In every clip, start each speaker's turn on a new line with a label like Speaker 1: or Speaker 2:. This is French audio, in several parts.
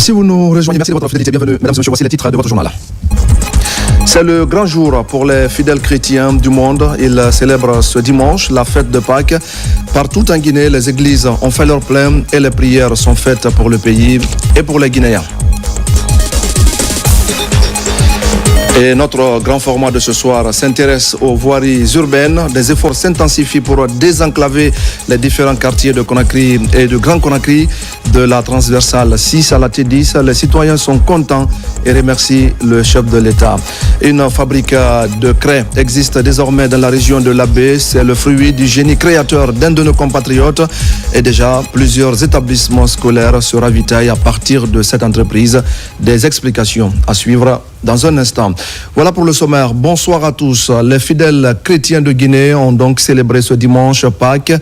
Speaker 1: Si vous nous rejoignez, merci de votre fidélité. Bienvenue, mesdames et messieurs, voici les titres de votre journal. C'est le grand jour pour les fidèles chrétiens du monde. Ils célèbrent ce dimanche la fête de Pâques. Partout en Guinée, les églises ont fait leur plein et les prières sont faites pour le pays et pour les Guinéens. Et notre grand format de ce soir s'intéresse aux voiries urbaines. Des efforts s'intensifient pour désenclaver les différents quartiers de Conakry et de Grand Conakry de la transversale 6 à la T10. Les citoyens sont contents et remercient le chef de l'État. Une fabrique de craie existe désormais dans la région de l'Abbé. C'est le fruit du génie créateur d'un de nos compatriotes. Et déjà, plusieurs établissements scolaires se ravitaillent à partir de cette entreprise. Des explications à suivre dans un instant. Voilà pour le sommaire. Bonsoir à tous. Les fidèles chrétiens de Guinée ont donc célébré ce dimanche Pâques.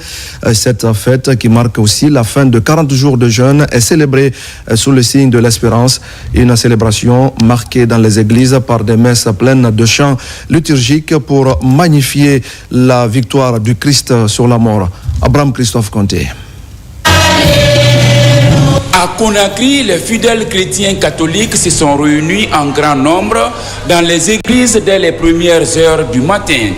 Speaker 1: Cette fête qui marque aussi la fin de 40 jours de jeûne est célébrée sous le signe de l'espérance. Une célébration marquée dans les églises par des messes pleines de chants liturgiques pour magnifier la victoire du Christ sur la mort. Abraham Christophe Conté.
Speaker 2: À Conakry, les fidèles chrétiens catholiques se sont réunis en grand nombre dans les églises dès les premières heures du matin.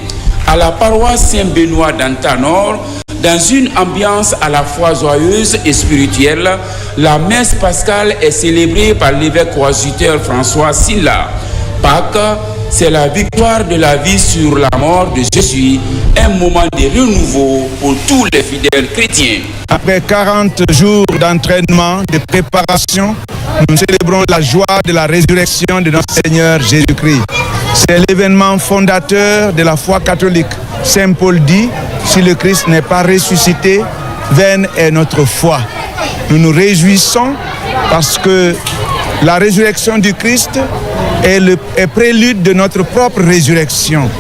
Speaker 2: À la paroisse Saint-Benoît d'Antanor, dans une ambiance à la fois joyeuse et spirituelle, la messe pascale est célébrée par l'évêque coadjuteur François Silla. Pâques, c'est la victoire de la vie sur la mort de Jésus, un moment de renouveau pour tous les fidèles chrétiens.
Speaker 3: Après 40 jours d'entraînement, de préparation, nous célébrons la joie de la résurrection de notre Seigneur Jésus-Christ. C'est l'événement fondateur de la foi catholique. Saint Paul dit, si le Christ n'est pas ressuscité, vaine est notre foi. Nous nous réjouissons parce que la résurrection du Christ est prélude de notre propre résurrection.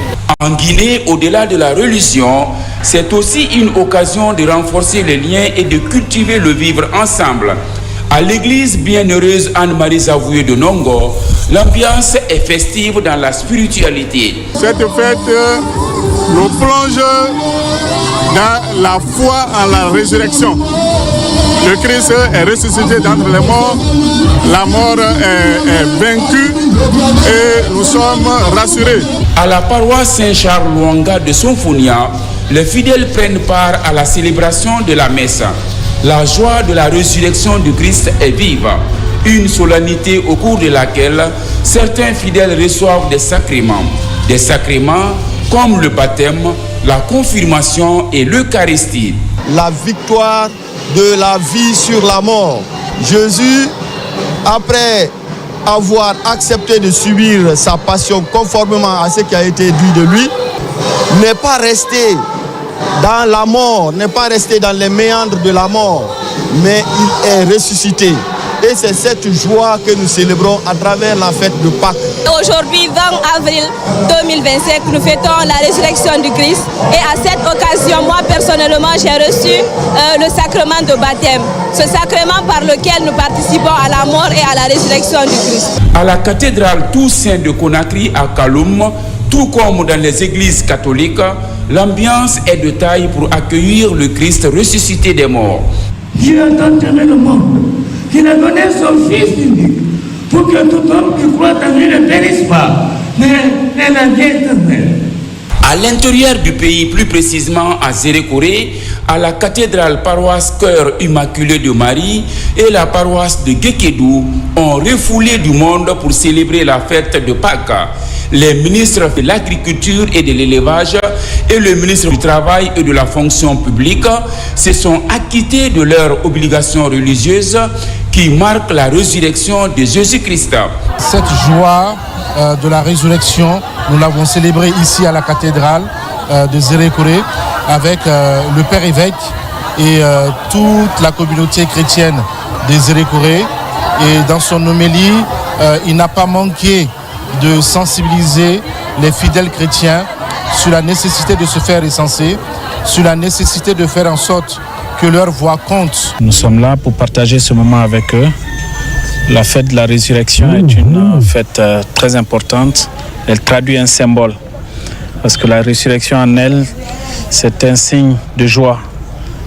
Speaker 2: En Guinée, au-delà de la religion, c'est aussi une occasion de renforcer les liens et de cultiver le vivre ensemble. À l'église bienheureuse Anne-Marie Zavoué de Nongo, l'ambiance est festive dans la spiritualité.
Speaker 4: Cette fête nous plonge dans la foi en la résurrection. Le Christ est ressuscité d'entre les morts, la mort est vaincue et nous sommes rassurés.
Speaker 2: À la paroisse Saint-Charles-Luanga de Sonfonia, les fidèles prennent part à la célébration de la messe. La joie de la résurrection du Christ est vive, une solennité au cours de laquelle certains fidèles reçoivent des sacrements comme le baptême, la confirmation et l'Eucharistie.
Speaker 5: La victoire de la vie sur la mort. Jésus, après avoir accepté de subir sa passion conformément à ce qui a été dit de lui, n'est pas resté dans la mort, n'est pas resté dans les méandres de la mort, mais il est ressuscité. Et c'est cette joie que nous célébrons à travers la fête de Pâques.
Speaker 6: Aujourd'hui, 20 avril 2025, nous fêtons la résurrection du Christ. Et à cette occasion, moi personnellement, j'ai reçu le sacrement de baptême. Ce sacrement par lequel nous participons à la mort et à la résurrection du Christ.
Speaker 2: À la cathédrale Toussaint de Conakry à Kaloum, tout comme dans les églises catholiques, l'ambiance est de taille pour accueillir le Christ ressuscité des morts.
Speaker 7: Dieu a tant aimé le monde qu'il a donné son Fils unique pour que tout homme qui croit en lui ne périsse pas, mais ait la vie éternelle.
Speaker 2: À l'intérieur du pays, plus précisément à Zérékoré, à la cathédrale paroisse Cœur Immaculé de Marie et la paroisse de Guékédou ont refoulé du monde pour célébrer la fête de Pâques. Les ministres de l'Agriculture et de l'Élevage et le ministre du Travail et de la Fonction publique se sont acquittés de leurs obligations religieuses qui marquent la résurrection de Jésus-Christ.
Speaker 8: Cette joie de la résurrection, nous l'avons célébrée ici à la cathédrale de Zérékoré avec le Père évêque et toute la communauté chrétienne de Zérékoré. Et dans son homélie, il n'a pas manqué de sensibiliser les fidèles chrétiens sur la nécessité de se faire recenser, sur la nécessité de faire en sorte que leur voix compte.
Speaker 9: Nous sommes là pour partager ce moment avec eux. La fête de la résurrection est une fête très importante. Elle traduit un symbole. Parce que la résurrection en elle, c'est un signe de joie,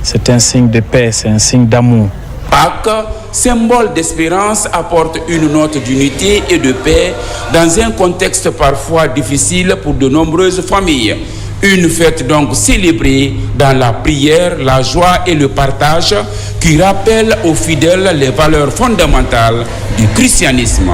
Speaker 9: c'est un signe de paix, c'est un signe d'amour.
Speaker 2: Pâques, symbole d'espérance, apporte une note d'unité et de paix dans un contexte parfois difficile pour de nombreuses familles. Une fête donc célébrée dans la prière, la joie et le partage qui rappelle aux fidèles les valeurs fondamentales du christianisme.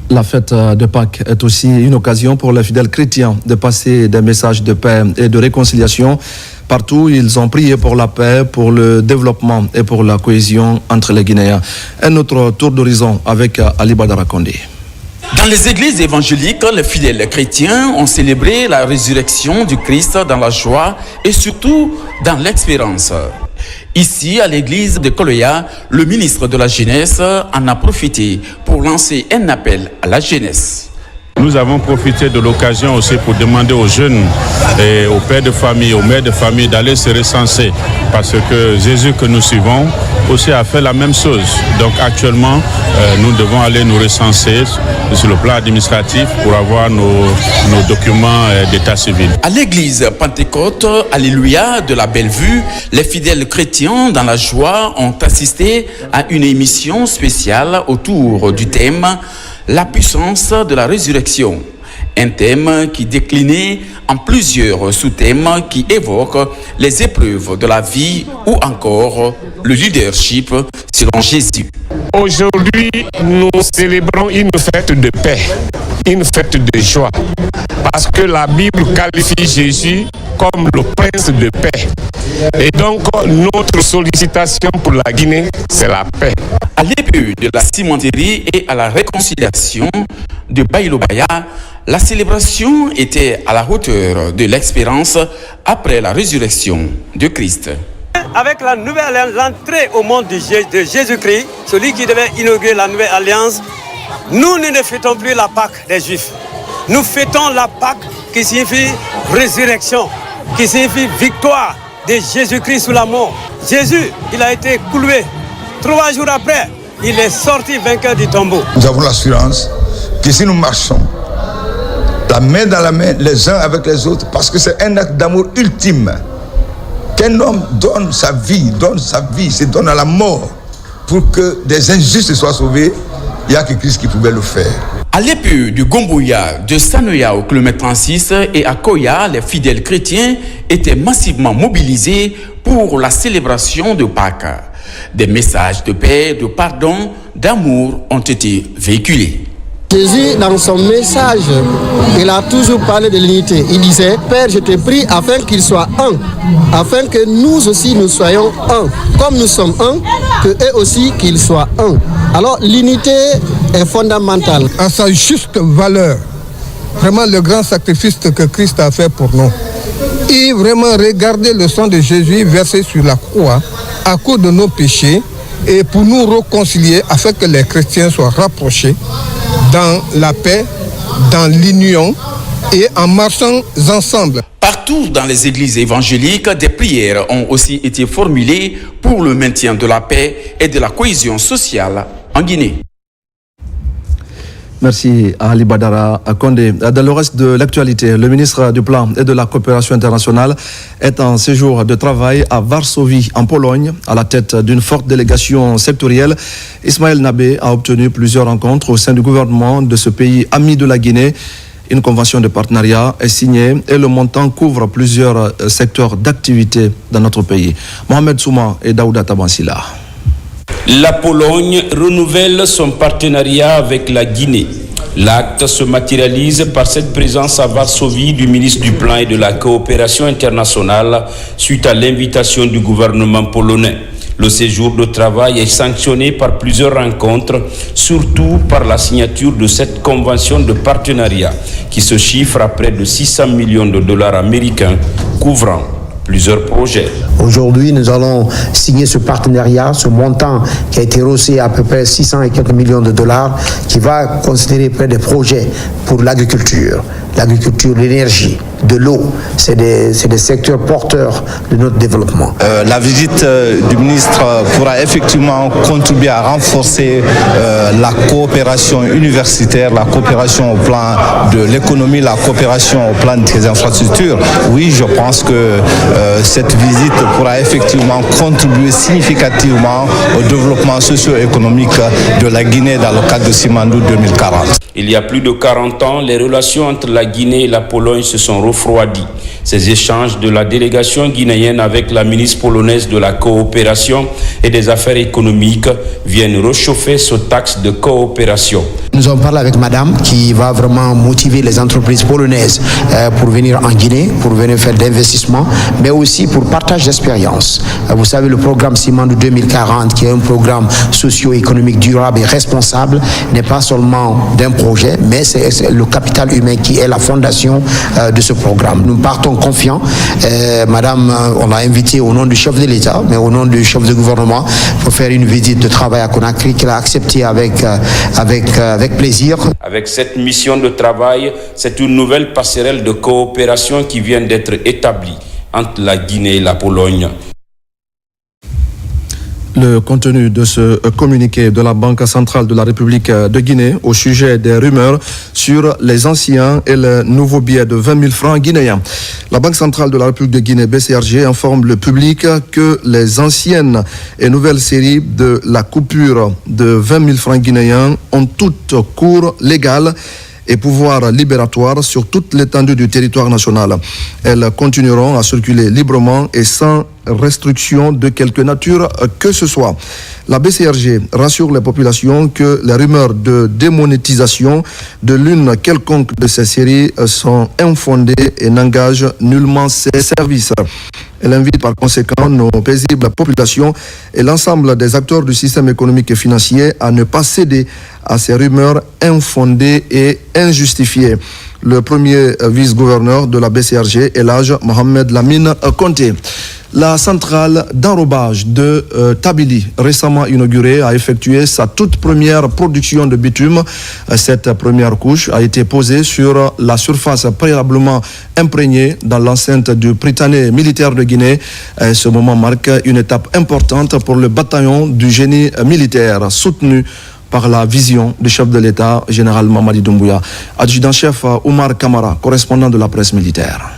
Speaker 1: La fête de Pâques est aussi une occasion pour les fidèles chrétiens de passer des messages de paix et de réconciliation. Partout, ils ont prié pour la paix, pour le développement et pour la cohésion entre les Guinéens. Un autre tour d'horizon avec Ali Badara Kondé.
Speaker 10: Dans les églises évangéliques, les fidèles chrétiens ont célébré la résurrection du Christ dans la joie et surtout dans l'espérance. Ici, à l'église de Koloya, le ministre de la Jeunesse en a profité pour lancer un appel à la jeunesse.
Speaker 11: Nous avons profité de l'occasion aussi pour demander aux jeunes et aux pères de famille, aux mères de famille d'aller se recenser parce que Jésus que nous suivons aussi a fait la même chose. Donc actuellement, nous devons aller nous recenser sur le plan administratif pour avoir nos documents d'état civil.
Speaker 10: À l'église Pentecôte, Alléluia de la Bellevue, les fidèles chrétiens dans la joie ont assisté à une émission spéciale autour du thème la puissance de la résurrection, un thème qui déclinait en plusieurs sous-thèmes qui évoquent les épreuves de la vie ou encore le leadership selon Jésus.
Speaker 12: Aujourd'hui, nous célébrons une fête de paix, une fête de joie, parce que la Bible qualifie Jésus comme le prince de paix. Et donc, notre sollicitation pour la Guinée, c'est la paix.
Speaker 10: À début de la cimenterie et à la réconciliation de Baïlobaya, la célébration était à la hauteur de l'expérience après la résurrection de Christ.
Speaker 13: Avec la nouvelle alliance, l'entrée au monde de Jésus-Christ, celui qui devait inaugurer la nouvelle alliance, nous ne fêtons plus la Pâque des Juifs. Nous fêtons la Pâque qui signifie résurrection, qui signifie victoire de Jésus-Christ sous la mort. Jésus, il a été cloué. 3 jours après, il est sorti vainqueur du tombeau.
Speaker 14: Nous avons l'assurance que si nous marchons la main dans la main, les uns avec les autres, parce que c'est un acte d'amour ultime, qu'un homme donne sa vie, se donne à la mort pour que des injustes soient sauvés, il n'y a que Christ qui pouvait le faire.
Speaker 10: À l'épu du Gombouya, de Sanoya au kilomètre 36 et à Koya, les fidèles chrétiens étaient massivement mobilisés pour la célébration de Pâques. Des messages de paix, de pardon, d'amour ont été véhiculés.
Speaker 15: Jésus, dans son message, il a toujours parlé de l'unité. Il disait, Père, je te prie afin qu'ils soient un, afin que nous aussi nous soyons un. Comme nous sommes un, que eux aussi qu'ils soient un. Alors l'unité est fondamentale.
Speaker 16: À sa juste valeur, vraiment le grand sacrifice que Christ a fait pour nous. Et vraiment regarder le sang de Jésus versé sur la croix à cause de nos péchés et pour nous réconcilier afin que les chrétiens soient rapprochés dans la paix, dans l'union et en marchant ensemble.
Speaker 10: Partout dans les églises évangéliques, des prières ont aussi été formulées pour le maintien de la paix et de la cohésion sociale en Guinée.
Speaker 1: Merci à Ali Badara Kondé. Dans le reste de l'actualité, le ministre du Plan et de la Coopération internationale est en séjour de travail à Varsovie, en Pologne, à la tête d'une forte délégation sectorielle. Ismaël Nabé a obtenu plusieurs rencontres au sein du gouvernement de ce pays ami de la Guinée. Une convention de partenariat est signée et le montant couvre plusieurs secteurs d'activité dans notre pays. Mohamed Souma et Daouda Tabansila.
Speaker 17: La Pologne renouvelle son partenariat avec la Guinée. L'acte se matérialise par cette présence à Varsovie du ministre du Plan et de la Coopération internationale suite à l'invitation du gouvernement polonais. Le séjour de travail est sanctionné par plusieurs rencontres, surtout par la signature de cette convention de partenariat qui se chiffre à près de 600 millions de dollars américains couvrant plusieurs projets.
Speaker 18: Aujourd'hui, nous allons signer ce partenariat, ce montant qui a été rehaussé à peu près 600 et quelques millions de dollars, qui va considérer près des projets pour l'agriculture, l'agriculture, l'énergie, de l'eau. C'est des secteurs porteurs de notre développement.
Speaker 19: La visite du ministre pourra effectivement contribuer à renforcer la coopération universitaire, la coopération au plan de l'économie, la coopération au plan des infrastructures. Oui, je pense que cette visite pourra effectivement contribuer significativement au développement socio-économique de la Guinée dans le cadre de Simandou 2040.
Speaker 17: Il y a plus de 40 ans, les relations entre la Guinée et la Pologne se sont refroidies. Ces échanges de la délégation guinéenne avec la ministre polonaise de la coopération et des affaires économiques viennent réchauffer ce axe de coopération.
Speaker 18: Nous avons parlé avec madame qui va vraiment motiver les entreprises polonaises pour venir en Guinée, pour venir faire d'investissements, mais aussi pour partage d'expérience. Vous savez, le programme Simandou 2040, qui est un programme socio-économique durable et responsable, n'est pas seulement d'un projet, mais c'est le capital humain qui est la fondation de ce programme. Nous partons confiants. Madame, on l'a invitée au nom du chef de l'État, mais au nom du chef de gouvernement, pour faire une visite de travail à Conakry qu'elle a acceptée avec plaisir.
Speaker 17: Avec cette mission de travail, c'est une nouvelle passerelle de coopération qui vient d'être établie entre la Guinée et la Pologne.
Speaker 1: Le contenu de ce communiqué de la Banque centrale de la République de Guinée au sujet des rumeurs sur les anciens et le nouveau billet de 20 000 francs guinéens. La Banque centrale de la République de Guinée, BCRG, informe le public que les anciennes et nouvelles séries de la coupure de 20 000 francs guinéens ont toutes cours légal et pouvoir libératoire sur toute l'étendue du territoire national. Elles continueront à circuler librement et sans restriction de quelque nature que ce soit. La BCRG rassure les populations que les rumeurs de démonétisation de l'une quelconque de ces séries sont infondées et n'engagent nullement ses services. Elle invite par conséquent nos paisibles populations et l'ensemble des acteurs du système économique et financier à ne pas céder à ces rumeurs infondées et injustifiées. Le premier vice-gouverneur de la BCRG est l'âge Mohamed Lamine Conté. La centrale d'enrobage de Tabili, récemment inaugurée, a effectué sa toute première production de bitume. Cette première couche a été posée sur la surface préalablement imprégnée dans l'enceinte du Prytanée militaire de Guinée. Ce moment marque une étape importante pour le bataillon du génie militaire, soutenu par la vision du chef de l'État, général Mamadi Doumbouya. Adjudant-chef Oumar Kamara, correspondant de la presse militaire.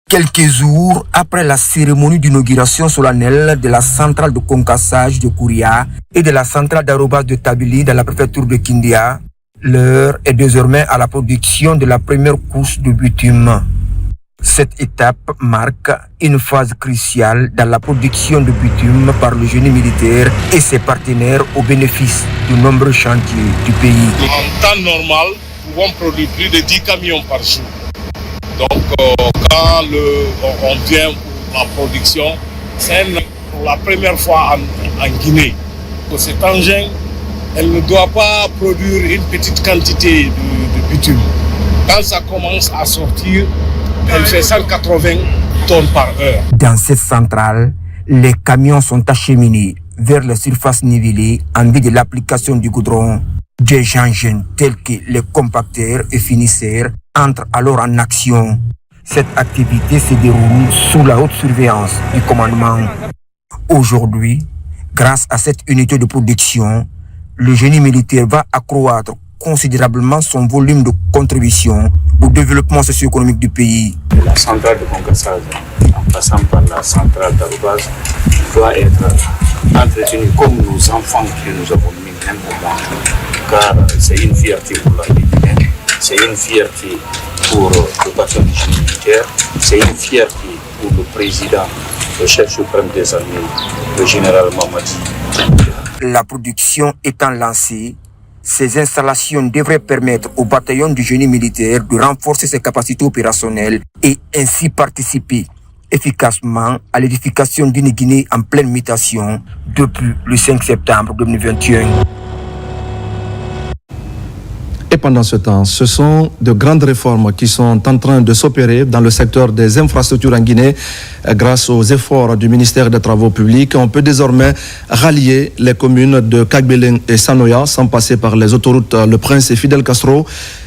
Speaker 20: Quelques jours après la cérémonie d'inauguration solennelle de la centrale de concassage de Kouria et de la centrale d'arrobage de Tabili dans la préfecture de Kindia, l'heure est désormais à la production de la première couche de bitume. Cette étape marque une phase cruciale dans la production de bitume par le génie militaire et ses partenaires au bénéfice de nombreux chantiers du pays.
Speaker 12: En temps normal, nous pouvons produire plus de 10 camions par jour. Donc quand on vient pour la production, c'est pour la première fois en Guinée. Pour cet engin, elle ne doit pas produire une petite quantité de bitume. Quand ça commence à sortir, elle fait 180 tonnes par heure.
Speaker 20: Dans cette centrale, les camions sont acheminés vers les surfaces nivellées en vue de l'application du goudron. Des engins tels que les compacteurs et finisseurs entrent alors en action. Cette activité se déroule sous la haute surveillance du commandement. Aujourd'hui, grâce à cette unité de production, le génie militaire va accroître considérablement son volume de contribution au développement socio-économique du pays.
Speaker 9: La centrale de concassage, en passant par la centrale d'arrobage, doit être entretenue comme nos enfants que nous avons mis même au monde. Car c'est une fierté pour la Guinée, c'est une fierté pour le bataillon du génie militaire, c'est une fierté pour le président, le chef suprême des armées, le général Mamadi.
Speaker 20: La production étant lancée, ces installations devraient permettre au bataillon du génie militaire de renforcer ses capacités opérationnelles et ainsi participer efficacement à l'édification d'une Guinée en pleine mutation depuis le 5 septembre 2021.
Speaker 1: Et pendant ce temps, ce sont de grandes réformes qui sont en train de s'opérer dans le secteur des infrastructures en Guinée. Grâce aux efforts du ministère des Travaux publics, on peut désormais rallier les communes de Kagbeleng et Sanoya sans passer par les autoroutes Le Prince et Fidel Castro.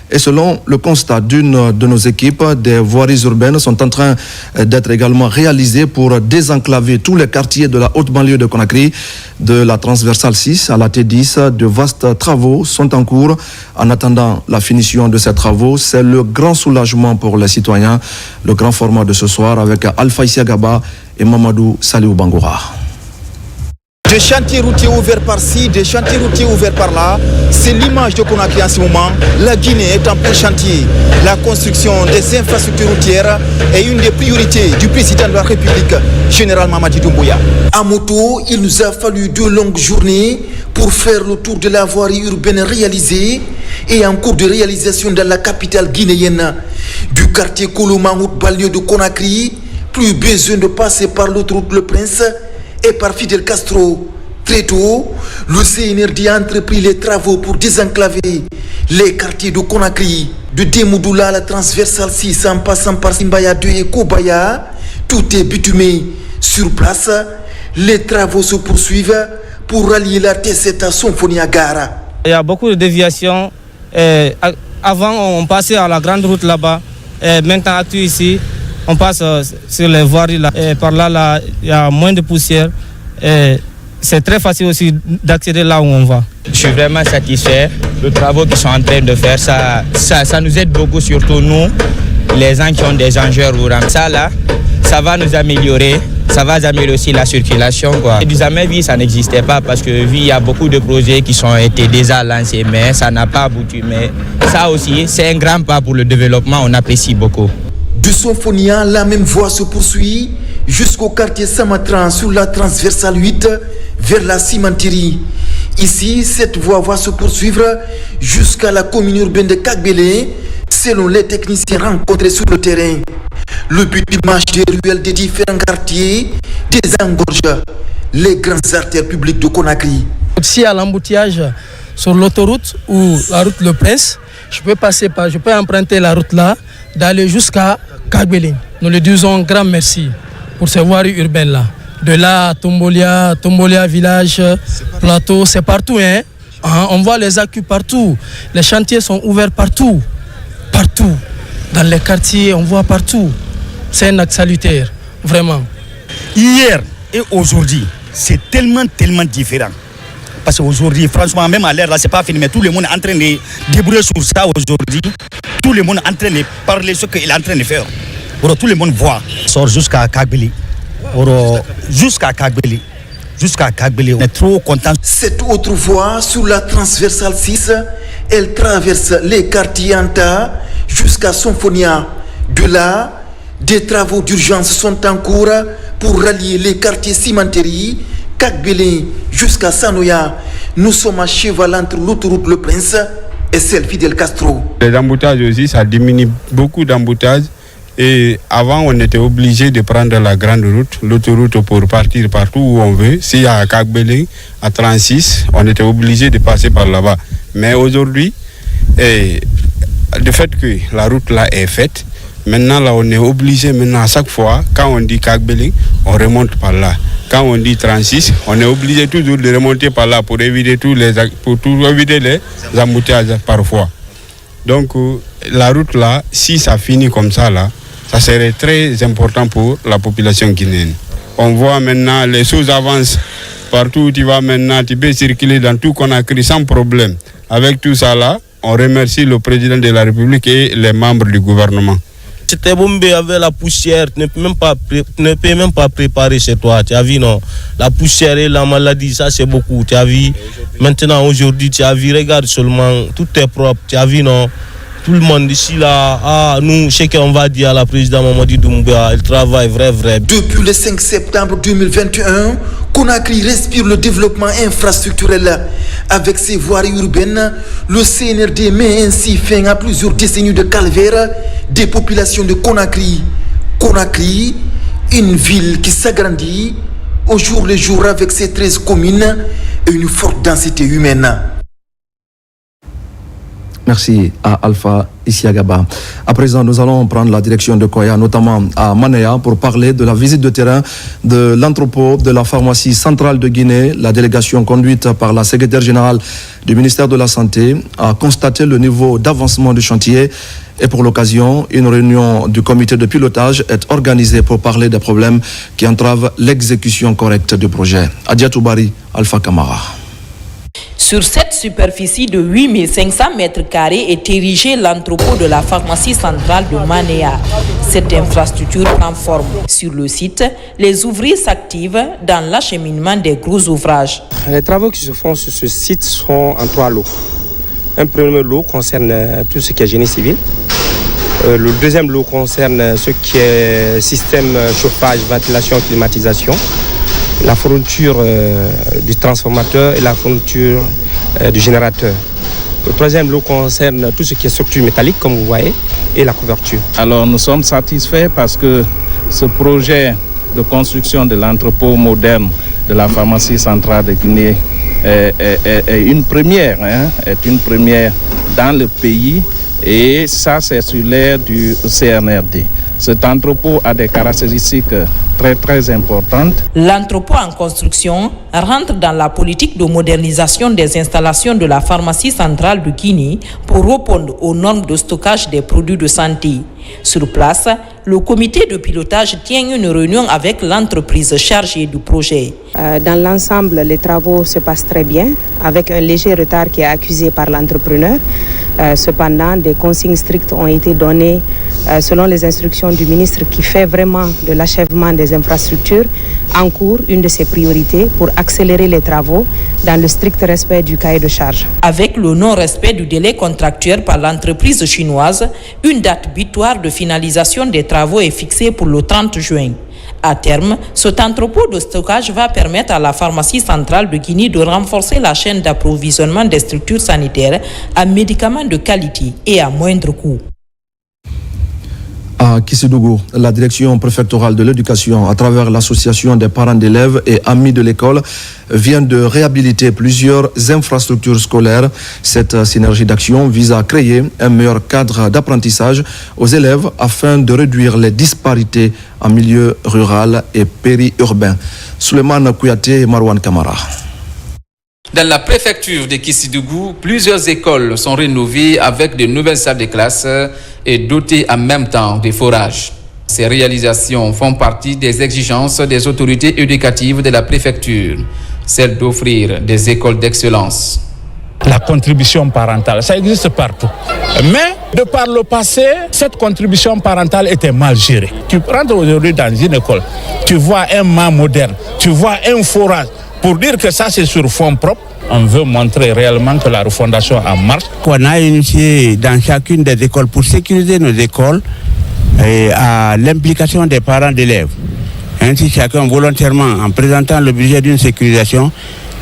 Speaker 1: Et selon le constat d'une de nos équipes, des voiries urbaines sont en train d'être également réalisées pour désenclaver tous les quartiers de la haute banlieue de Conakry, de la transversale 6 à la T10. De vastes travaux sont en cours. En attendant la finition de ces travaux, c'est le grand soulagement pour les citoyens. Le grand format de ce soir avec Alpha Isiagaba et Mamadou Saliou Bangoura.
Speaker 21: Des chantiers routiers ouverts par-ci, des chantiers routiers ouverts par-là. C'est l'image de Conakry en ce moment. La Guinée est en plein chantier. La construction des infrastructures routières est une des priorités du président de la République, général Mamadi Doumbouya. À moto, il nous a fallu 2 longues journées pour faire le tour de la voirie urbaine réalisée et en cours de réalisation dans la capitale guinéenne. Du quartier Kolomaout, banlieue de Conakry, plus besoin de passer par l'autoroute Le Prince et par Fidel Castro. Très tôt, le CNRD a entrepris les travaux pour désenclaver les quartiers de Conakry. De Demoudoula à la transversale 6 en passant par Simbaya 2 et Kobaya, tout est bitumé. Sur place, les travaux se poursuivent pour rallier la T7 à Sonfonia-Gara.
Speaker 22: Il y a beaucoup de déviations. Avant, on passait à la grande route là-bas. Maintenant, ici, on passe sur les voiries là. Par là, il y a moins de poussière. C'est très facile aussi d'accéder là où on va.
Speaker 23: Je suis vraiment satisfait. Les travaux qu'ils sont en train de faire, ça nous aide beaucoup, surtout nous, les gens qui ont des engins roulants. Ça là, ça va nous améliorer. Ça va améliorer aussi la circulation, quoi. Du jamais vu, ça n'existait pas parce que il y a beaucoup de projets qui ont été déjà lancés, mais ça n'a pas abouti. Mais ça aussi, c'est un grand pas pour le développement. On apprécie beaucoup.
Speaker 21: De Sonfonia, la même voie se poursuit jusqu'au quartier Samatran sur la transversale 8 vers la cimenterie. Ici, cette voie va se poursuivre jusqu'à la commune urbaine de Kagbélé, selon les techniciens rencontrés sur le terrain. Le but du match des ruelles des différents quartiers désengorge les grandes artères publiques de Conakry.
Speaker 24: Si à l'embouteillage sur l'autoroute ou la route Le Prince, je peux emprunter la route là, d'aller jusqu'à Kagbélé. Nous lui disons grand merci pour ces voiries urbaines là. De là à Tombolia village, plateau, c'est partout. Hein? On voit les accus partout. Les chantiers sont ouverts partout. Partout. Dans les quartiers, on voit partout. C'est un acte salutaire, vraiment.
Speaker 25: Hier et aujourd'hui, c'est tellement différent. Parce qu'aujourd'hui, franchement, même à l'air, là, c'est pas fini, mais tout le monde est en train de débrouiller sur ça aujourd'hui. Tout le monde est en train de parler ce qu'il est en train de faire. Alors, tout le monde voit. Sort jusqu'à Kagbélé. Jusqu'à Kagbélé. On est trop contents.
Speaker 21: Cette autre voie sur la transversale 6, elle traverse les quartiers Anta jusqu'à Sonfonia. De là, des travaux d'urgence sont en cours pour rallier les quartiers Cimenterie, Kagbélé jusqu'à Sanoya. Nous sommes à cheval entre l'autoroute Le Prince et celle Fidel Castro.
Speaker 11: Les embouteillages aussi, ça diminue beaucoup d'embouteillages. Et avant, on était obligé de prendre la grande route, l'autoroute pour partir partout où on veut. Si à Kagbélé, à 36, on était obligé de passer par là-bas. Mais aujourd'hui, le fait que la route là est faite, maintenant là on est obligé, maintenant à chaque fois, quand on dit Kagbélé, on remonte par là. Quand on dit 36, on est obligé toujours de remonter par là pour éviter les embouteillages parfois. Donc la route là, si ça finit comme ça là, ça serait très important pour la population guinéenne. On voit maintenant les choses avancent. Partout où tu vas maintenant, tu peux circuler dans tout Conakry sans problème. Avec tout ça là, on remercie le président de la République et les membres du gouvernement.
Speaker 26: C'était bombé avec la poussière, tu ne peux même pas préparer chez toi, tu as vu non? La poussière et la maladie, ça c'est beaucoup, tu as vu. Maintenant aujourd'hui, tu as vu, regarde seulement, tout est propre, tu as vu non? Tout le monde ici là, nous, ce qu'on va dire à la présidente Mamadi Doumbouya, il travaille vrai.
Speaker 21: Depuis le 5 septembre 2021, Conakry respire le développement infrastructurel. Avec ses voiries urbaines, le CNRD met ainsi fin à plusieurs décennies de calvaire des populations de Conakry. Conakry, une ville qui s'agrandit au jour le jour avec ses 13 communes et une forte densité humaine.
Speaker 1: Merci à Alpha Isiagaba. À présent, nous allons prendre la direction de Koya, notamment à Manéa, pour parler de la visite de terrain de l'entrepôt de la pharmacie centrale de Guinée. La délégation conduite par la secrétaire générale du ministère de la Santé a constaté le niveau d'avancement du chantier. Et pour l'occasion, une réunion du comité de pilotage est organisée pour parler des problèmes qui entravent l'exécution correcte du projet. Adia Toubari, Alpha Kamara.
Speaker 3: Sur cette superficie de 8500 mètres carrés est érigé l'entrepôt de la pharmacie centrale de Manéa. Cette infrastructure prend forme. Sur le site, les ouvriers s'activent dans l'acheminement des gros ouvrages.
Speaker 4: Les travaux qui se font sur ce site sont en 3 lots. Un premier lot concerne tout ce qui est génie civil. Le deuxième lot concerne ce qui est système chauffage, ventilation, climatisation. La fourniture du transformateur et la fourniture du générateur. Le troisième lot concerne tout ce qui est structure métallique, comme vous voyez, et la couverture.
Speaker 5: Alors nous sommes satisfaits parce que ce projet de construction de l'entrepôt moderne de la pharmacie centrale de Guinée est une première, est une première dans le pays, et ça c'est sur l'ère du CNRD. Cet entrepôt a des caractéristiques très importantes.
Speaker 3: L'entrepôt en construction rentre dans la politique de modernisation des installations de la pharmacie centrale de Guinée pour répondre aux normes de stockage des produits de santé. Sur place, le comité de pilotage tient une réunion avec l'entreprise chargée du projet.
Speaker 6: Dans l'ensemble, les travaux se passent très bien, avec un léger retard qui est accusé par l'entrepreneur. Cependant, des consignes strictes ont été données selon les instructions du ministre qui fait vraiment de l'achèvement des infrastructures en cours une de ses priorités pour accélérer les travaux dans le strict respect du cahier de charge.
Speaker 3: Avec le non-respect du délai contractuel par l'entreprise chinoise, une date butoir de finalisation des travaux est fixée pour le 30 juin. À terme, cet entrepôt de stockage va permettre à la pharmacie centrale de Guinée de renforcer la chaîne d'approvisionnement des structures sanitaires à médicaments de qualité et à moindre coût.
Speaker 1: À Kissidougou, la direction préfectorale de l'éducation, à travers l'association des parents d'élèves et amis de l'école, vient de réhabiliter plusieurs infrastructures scolaires. Cette synergie d'action vise à créer un meilleur cadre d'apprentissage aux élèves afin de réduire les disparités en milieu rural et périurbain. Souleymane Kouyaté et Marwan Kamara.
Speaker 7: Dans la préfecture de Kissidougou, plusieurs écoles sont rénovées avec de nouvelles salles de classe et dotées en même temps de forages. Ces réalisations font partie des exigences des autorités éducatives de la préfecture, celle d'offrir des écoles d'excellence.
Speaker 8: La contribution parentale, ça existe partout. Mais de par le passé, cette contribution parentale était mal gérée. Tu rentres aujourd'hui dans une école, tu vois un mât moderne, tu vois un forage. Pour dire que ça c'est sur fonds propres, on veut montrer réellement que la refondation en marche.
Speaker 27: On a initié dans chacune des écoles pour sécuriser nos écoles à l'implication des parents d'élèves. Ainsi, chacun volontairement, en présentant le budget d'une sécurisation,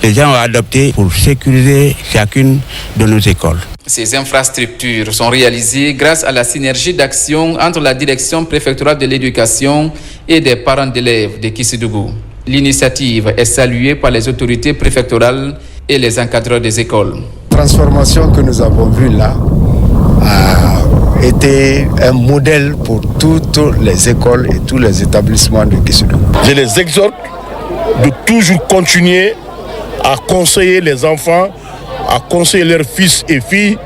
Speaker 27: les gens ont adopté pour sécuriser chacune de nos écoles.
Speaker 7: Ces infrastructures sont réalisées grâce à la synergie d'action entre la direction préfectorale de l'éducation et des parents d'élèves de Kissidougou. L'initiative est saluée par les autorités préfectorales et les encadreurs des écoles.
Speaker 28: La transformation que nous avons vue là a été un modèle pour toutes les écoles et tous les établissements de Kissidougou.
Speaker 29: Je les exhorte de toujours continuer à conseiller les enfants, à conseiller leurs fils et filles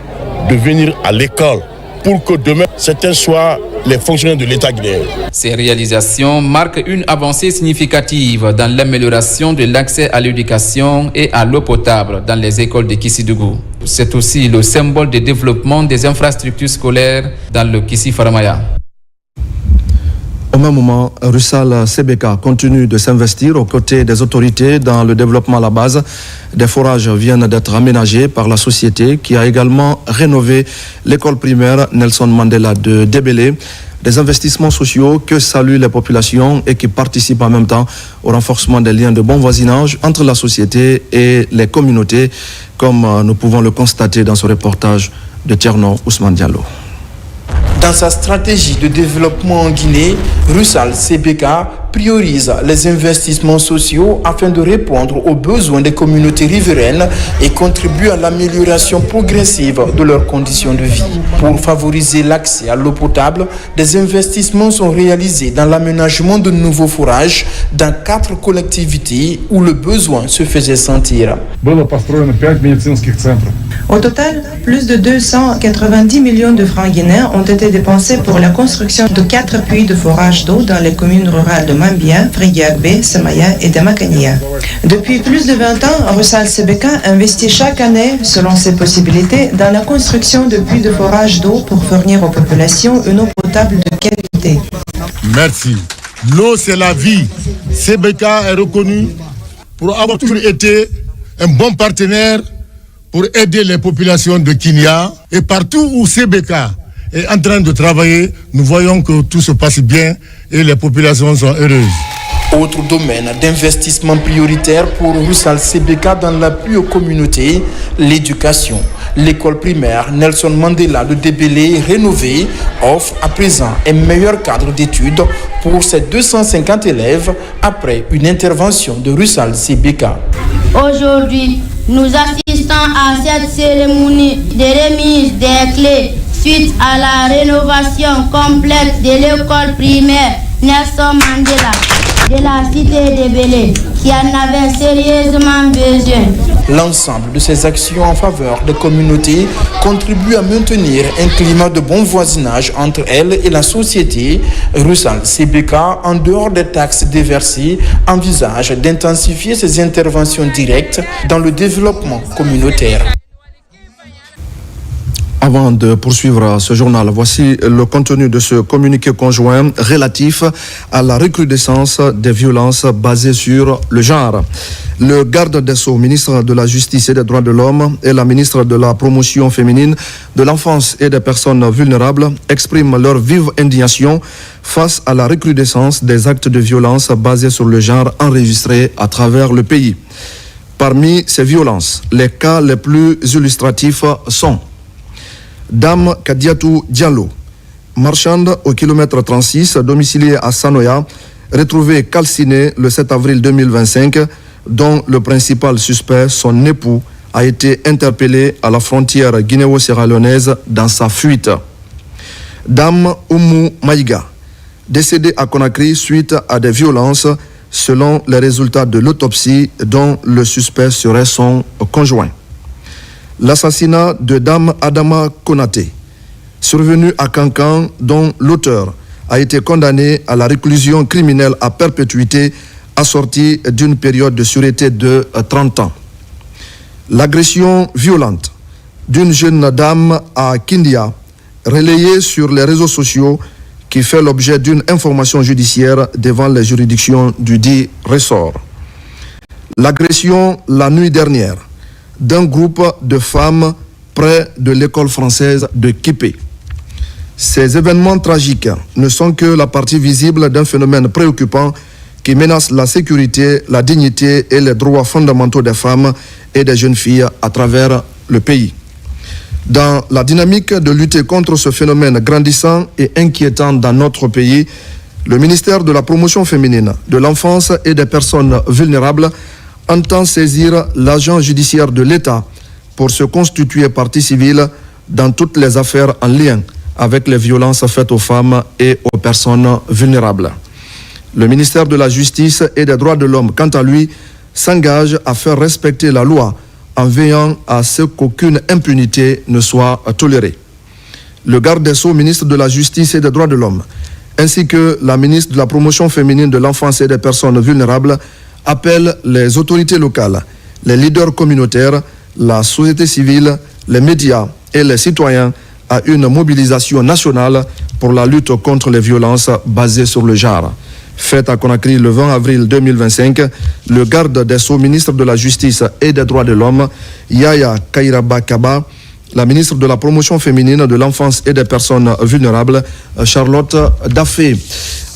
Speaker 29: de venir à l'école pour que demain, certains soient les fonctionnaires de l'État guinéen.
Speaker 7: Ces réalisations marquent une avancée significative dans l'amélioration de l'accès à l'éducation et à l'eau potable dans les écoles de Kissidougou. C'est aussi le symbole de développement des infrastructures scolaires dans le Kissi-Faramaya.
Speaker 1: Au même moment, Russal Sebeka continue de s'investir aux côtés des autorités dans le développement à la base. Des forages viennent d'être aménagés par la société qui a également rénové l'école primaire Nelson Mandela de Débélé. Des investissements sociaux que saluent les populations et qui participent en même temps au renforcement des liens de bon voisinage entre la société et les communautés, comme nous pouvons le constater dans ce reportage de Tierno Ousmane Diallo.
Speaker 30: Dans sa stratégie de développement en Guinée, Russal Sebeka
Speaker 21: priorise les investissements sociaux afin de répondre aux besoins des communautés riveraines et contribue à l'amélioration progressive de leurs conditions de vie. Pour favoriser l'accès à l'eau potable, des investissements sont réalisés dans l'aménagement de nouveaux forages dans 4 collectivités où le besoin se faisait sentir.
Speaker 2: Au total, plus de 290 millions de francs guinéens ont été dépensés pour la construction de 4 puits de forage d'eau dans les communes rurales de Mambia, Frigiagbe, Semaya et Damakania. Depuis plus de 20 ans, Rusal Sebeka investit chaque année, selon ses possibilités, dans la construction de puits de forage d'eau pour fournir aux populations une eau potable de qualité.
Speaker 29: Merci. L'eau, c'est la vie. Sebeka est reconnu pour avoir toujours été un bon partenaire pour aider les populations de Kinya. Et partout où Sebeka est en train de travailler, nous voyons que tout se passe bien et les populations sont heureuses.
Speaker 21: Autre domaine d'investissement prioritaire pour Rusal Sebeka dans l'appui aux communautés, l'éducation. L'école primaire Nelson Mandela de Débélé, rénovée, offre à présent un meilleur cadre d'études pour ses 250 élèves après une intervention de Rusal Sebeka.
Speaker 10: Aujourd'hui, nous assistons à cette cérémonie de remise des clés suite à la rénovation complète de l'école primaire Nelson Mandela de la cité de Bélé, qui en avait sérieusement besoin.
Speaker 21: L'ensemble de ces actions en faveur des communautés contribue à maintenir un climat de bon voisinage entre elles et la société. Rusal Sebeka, en dehors des taxes déversées, envisage d'intensifier ses interventions directes dans le développement communautaire.
Speaker 1: Avant de poursuivre ce journal, voici le contenu de ce communiqué conjoint relatif à la recrudescence des violences basées sur le genre. Le garde des Sceaux, ministre de la Justice et des Droits de l'Homme, et la ministre de la Promotion féminine, de l'enfance et des personnes vulnérables expriment leur vive indignation face à la recrudescence des actes de violence basés sur le genre enregistrés à travers le pays. Parmi ces violences, les cas les plus illustratifs sont Dame Kadiatou Diallo, marchande au kilomètre 36, domiciliée à Sanoya, retrouvée calcinée le 7 avril 2025, dont le principal suspect, son époux, a été interpellé à la frontière guinéo-sierra-léonaise dans sa fuite. Dame Oumou Maïga, décédée à Conakry suite à des violences, selon les résultats de l'autopsie dont le suspect serait son conjoint. L'assassinat de Dame Adama Konaté, survenu à Cancan, dont l'auteur a été condamné à la réclusion criminelle à perpétuité assortie d'une période de sûreté de 30 ans. L'agression violente d'une jeune dame à Kindia, relayée sur les réseaux sociaux, qui fait l'objet d'une information judiciaire devant les juridictions du dit ressort. L'agression la nuit dernière d'un groupe de femmes près de l'école française de Kipé. Ces événements tragiques ne sont que la partie visible d'un phénomène préoccupant qui menace la sécurité, la dignité et les droits fondamentaux des femmes et des jeunes filles à travers le pays. Dans la dynamique de lutter contre ce phénomène grandissant et inquiétant dans notre pays, le ministère de la Promotion féminine, de l'enfance et des personnes vulnérables entend saisir l'agent judiciaire de l'État pour se constituer partie civile dans toutes les affaires en lien avec les violences faites aux femmes et aux personnes vulnérables. Le ministère de la Justice et des Droits de l'Homme, quant à lui, s'engage à faire respecter la loi en veillant à ce qu'aucune impunité ne soit tolérée. Le garde des Sceaux, ministre de la Justice et des Droits de l'Homme, ainsi que la ministre de la Promotion féminine, de l'enfance et des personnes vulnérables, appelle les autorités locales, les leaders communautaires, la société civile, les médias et les citoyens à une mobilisation nationale pour la lutte contre les violences basées sur le genre. Faite à Conakry le 20 avril 2025, le garde des Sceaux, ministre de la Justice et des Droits de l'Homme, Yaya Kairaba Kaba, la ministre de la Promotion féminine, de l'enfance et des personnes vulnérables, Charlotte Daffé.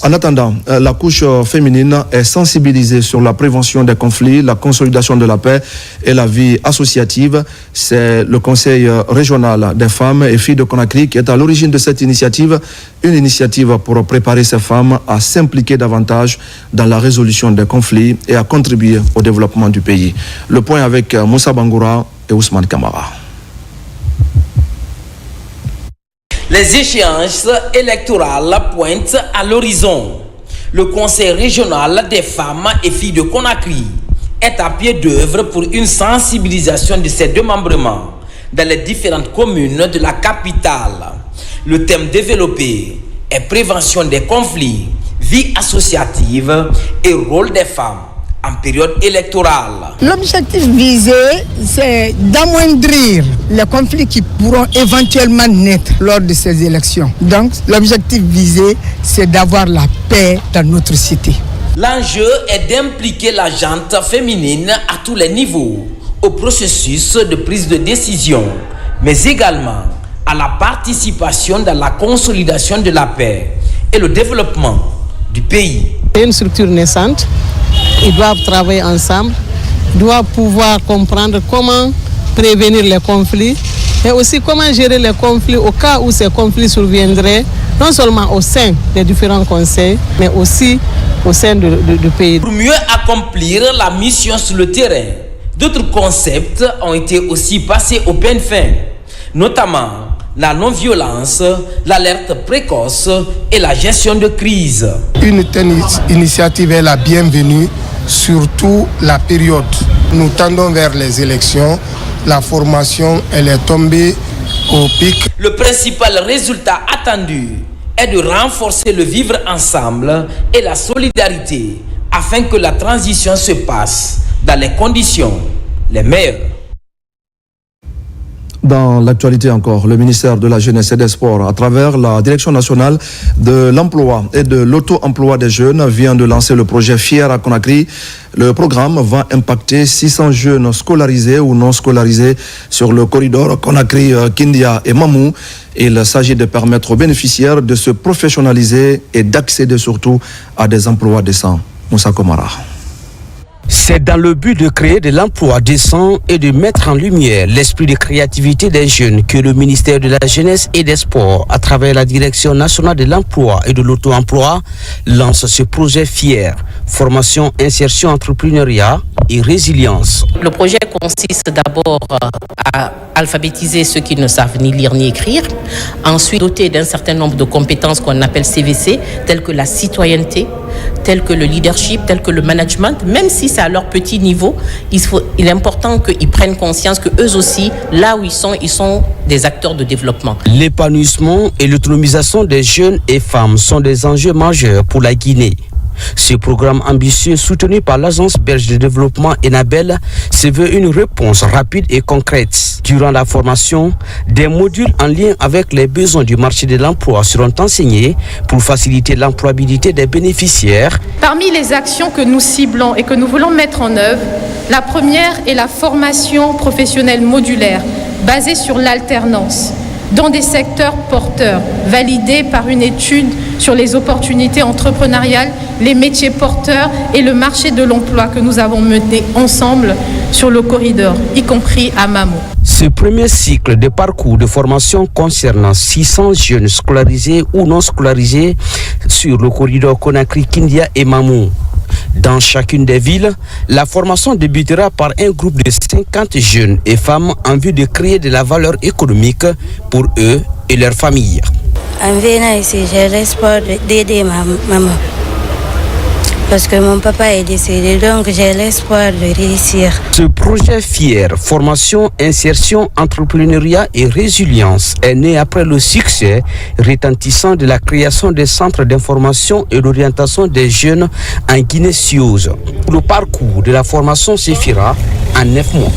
Speaker 1: En attendant, la couche féminine est sensibilisée sur la prévention des conflits, la consolidation de la paix et la vie associative. C'est le Conseil régional des femmes et filles de Conakry qui est à l'origine de cette initiative, une initiative pour préparer ces femmes à s'impliquer davantage dans la résolution des conflits et à contribuer au développement du pays. Le point avec Moussa Bangoura et Ousmane Kamara.
Speaker 9: Les échéances électorales pointent à l'horizon. Le Conseil régional des femmes et filles de Conakry est à pied d'œuvre pour une sensibilisation de ses démembrements dans les différentes communes de la capitale. Le thème développé est prévention des conflits, vie associative et rôle des femmes en période électorale.
Speaker 12: L'objectif visé, c'est d'amoindrir les conflits qui pourront éventuellement naître lors de ces élections. Donc, l'objectif visé, c'est d'avoir la paix dans notre cité.
Speaker 9: L'enjeu est d'impliquer la gente féminine à tous les niveaux au processus de prise de décision, mais également à la participation dans la consolidation de la paix et le développement du pays.
Speaker 13: C'est une structure naissante. Ils doivent travailler ensemble, doivent pouvoir comprendre comment prévenir les conflits et aussi comment gérer les conflits au cas où ces conflits surviendraient, non seulement au sein des différents conseils, mais aussi au sein du pays.
Speaker 9: Pour mieux accomplir la mission sur le terrain, d'autres concepts ont été aussi passés au peigne fin, notamment la non-violence, l'alerte précoce et la gestion de crise.
Speaker 12: Une telle initiative est la bienvenue, surtout la période. Nous tendons vers les élections, la formation elle est tombée au pic.
Speaker 9: Le principal résultat attendu est de renforcer le vivre ensemble et la solidarité afin que la transition se passe dans les conditions les meilleures.
Speaker 1: Dans l'actualité encore, le ministère de la Jeunesse et des Sports, à travers la Direction nationale de l'emploi et de l'auto-emploi des jeunes, vient de lancer le projet Fier à Conakry. Le programme va impacter 600 jeunes scolarisés ou non scolarisés sur le corridor Conakry, Kindia et Mamou. Il s'agit de permettre aux bénéficiaires de se professionnaliser et d'accéder surtout à des emplois décents. Moussa Komara.
Speaker 14: C'est dans le but de créer de l'emploi décent et de mettre en lumière l'esprit de créativité des jeunes que le ministère de la Jeunesse et des Sports, à travers la Direction nationale de l'emploi et de l'auto-emploi, lance ce projet Fier, formation, insertion, entrepreneuriat et résilience.
Speaker 15: Le projet consiste d'abord à alphabétiser ceux qui ne savent ni lire ni écrire, ensuite doter d'un certain nombre de compétences qu'on appelle CVC, telles que la citoyenneté, telles que le leadership, telles que le management, même si c'est à leur petit niveau, il est important qu'ils prennent conscience qu'eux aussi, là où ils sont des acteurs de développement.
Speaker 14: L'épanouissement et l'autonomisation des jeunes et femmes sont des enjeux majeurs pour la Guinée. Ce programme ambitieux soutenu par l'Agence belge de développement Enabel se veut une réponse rapide et concrète. Durant la formation, des modules en lien avec les besoins du marché de l'emploi seront enseignés pour faciliter l'employabilité des bénéficiaires.
Speaker 16: Parmi les actions que nous ciblons et que nous voulons mettre en œuvre, la première est la formation professionnelle modulaire basée sur l'alternance dans des secteurs porteurs, validés par une étude sur les opportunités entrepreneuriales, les métiers porteurs et le marché de l'emploi que nous avons mené ensemble sur le corridor, y compris à Mamou.
Speaker 14: Ce premier cycle de parcours de formation concernant 600 jeunes scolarisés ou non scolarisés sur le corridor Conakry, Kindia et Mamou. Dans chacune des villes, la formation débutera par un groupe de 50 jeunes et femmes en vue de créer de la valeur économique pour eux et leurs familles.
Speaker 17: En venant ici, j'ai l'espoir d'aider ma maman. Parce que mon papa est décédé, donc j'ai l'espoir de réussir.
Speaker 14: Ce projet Fier, formation, insertion, entrepreneuriat et résilience est né après le succès retentissant de la création des centres d'information et d'orientation des jeunes en Guinée-Siose. Le parcours de la formation se fera en 9 mois.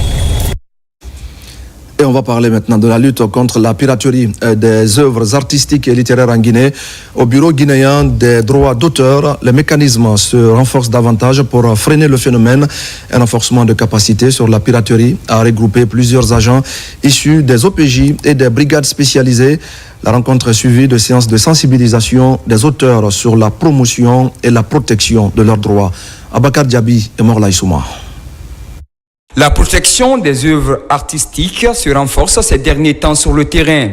Speaker 1: Et on va parler maintenant de la lutte contre la piraterie des œuvres artistiques et littéraires en Guinée. Au bureau guinéen des droits d'auteur, les mécanismes se renforcent davantage pour freiner le phénomène. Un renforcement de capacité sur la piraterie a regroupé plusieurs agents issus des OPJ et des brigades spécialisées. La rencontre est suivie de séances de sensibilisation des auteurs sur la promotion et la protection de leurs droits. Abakar Diaby et Morlaï Souma.
Speaker 11: La protection des œuvres artistiques se renforce ces derniers temps sur le terrain.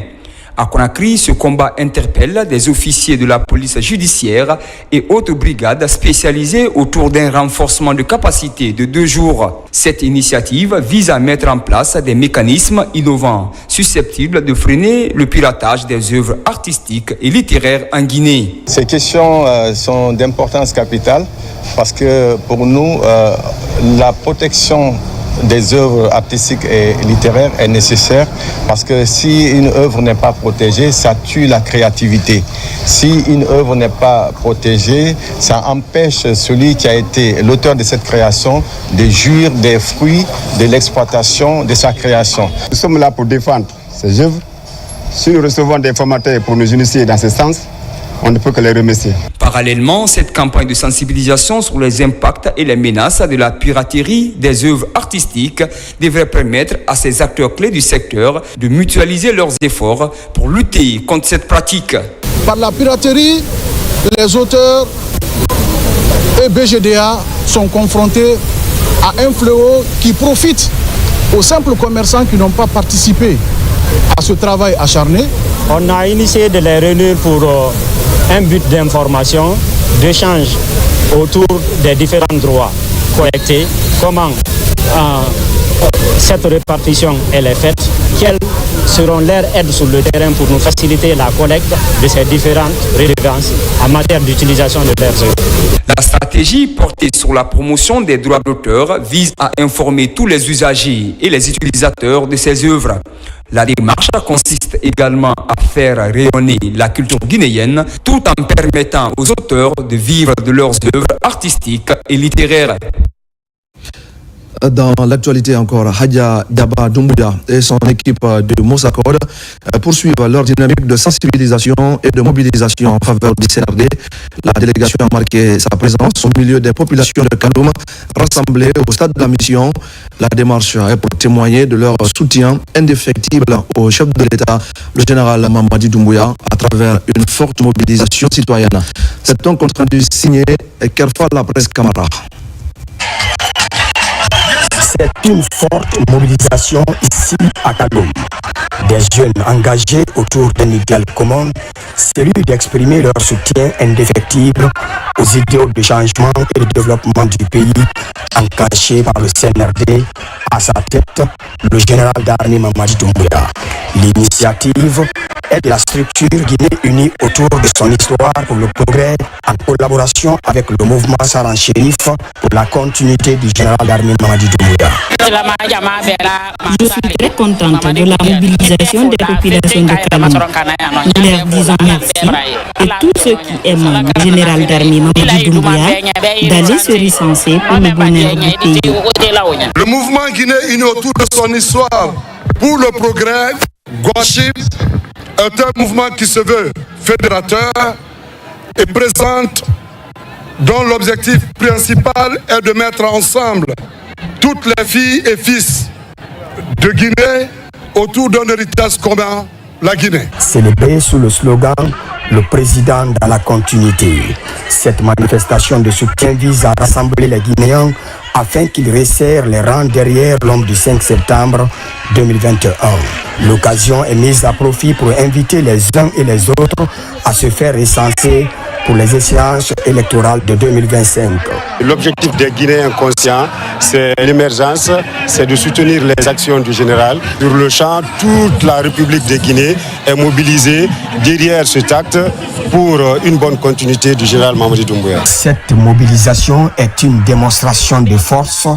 Speaker 11: À Conakry, ce combat interpelle des officiers de la police judiciaire et autres brigades spécialisées autour d'un renforcement de capacité de 2 jours. Cette initiative vise à mettre en place des mécanismes innovants susceptibles de freiner le piratage des œuvres artistiques et littéraires en Guinée.
Speaker 18: Ces questions sont d'importance capitale parce que pour nous, la protection des œuvres artistiques et littéraires est nécessaire parce que si une œuvre n'est pas protégée, ça tue la créativité. Si une œuvre n'est pas protégée, ça empêche celui qui a été l'auteur de cette création de jouir des fruits de l'exploitation de sa création.
Speaker 28: Nous sommes là pour défendre ces œuvres. Si nous recevons des formateurs pour nous initier dans ce sens, on ne peut que les remercier.
Speaker 11: Parallèlement, cette campagne de sensibilisation sur les impacts et les menaces de la piraterie des œuvres artistiques devrait permettre à ces acteurs clés du secteur de mutualiser leurs efforts pour lutter contre cette pratique.
Speaker 19: Par la piraterie, les auteurs et BGDA sont confrontés à un fléau qui profite aux simples commerçants qui n'ont pas participé à ce travail acharné.
Speaker 20: On a initié de les réunir pour un but d'information, d'échange autour des différents droits collectés, comment cette répartition elle est faite, quelles seront leurs aides sur le terrain pour nous faciliter la collecte de ces différentes redevances en matière d'utilisation de leurs œuvres.
Speaker 11: La stratégie portée sur la promotion des droits d'auteur vise à informer tous les usagers et les utilisateurs de ces œuvres. La démarche consiste également à faire rayonner la culture guinéenne tout en permettant aux auteurs de vivre de leurs œuvres artistiques et littéraires.
Speaker 1: Dans l'actualité encore, Hadja Daba Doumbouya et son équipe de Mosakod poursuivent leur dynamique de sensibilisation et de mobilisation en faveur du CRD. La délégation a marqué sa présence au milieu des populations de Kaloum rassemblées au stade de la mission. La démarche est pour témoigner de leur soutien indéfectible au chef de l'État, le général Mamadi Doumbouya, à travers une forte mobilisation citoyenne. C'est un compte rendu signé Kerfa La Presse Camara.
Speaker 22: C'est une forte mobilisation ici à Kaloum. Des jeunes engagés autour d'un idéal commun, celui d'exprimer leur soutien indéfectible aux idéaux de changement et de développement du pays, enclenchés par le CNRD, à sa tête, le général d'armée Mamadi Doumbouya. L'initiative est de la structure Guinée unie autour de son histoire pour le progrès, en collaboration avec le mouvement Saran Chérif pour la continuité du général d'armée Mamadi Doumbouya.
Speaker 23: Je suis très contente de la mobilisation des populations de Kaloum. Nous leur disons merci et tous ceux qui aiment le général d'armée Mamadi Doumbouya d'aller se recenser pour le bonheur du pays.
Speaker 24: Le mouvement Guinée uni autour de son histoire pour le progrès, Gouachib, est un mouvement qui se veut fédérateur et présente, dont l'objectif principal est de mettre ensemble toutes les filles et fils de Guinée autour d'un héritage commun, la Guinée.
Speaker 22: Célébré sous le slogan « Le président dans la continuité ». Cette manifestation de soutien vise à rassembler les Guinéens afin qu'ils resserrent les rangs derrière l'homme du 5 septembre 2021. L'occasion est mise à profit pour inviter les uns et les autres à se faire recenser pour les échéances électorales de 2025.
Speaker 28: L'objectif des Guinéens conscients, c'est l'émergence, c'est de soutenir les actions du général. Sur le champ, toute la République de Guinée est mobilisée derrière cet acte pour une bonne continuité du général Mamadi Doumbouya.
Speaker 22: Cette mobilisation est une démonstration de force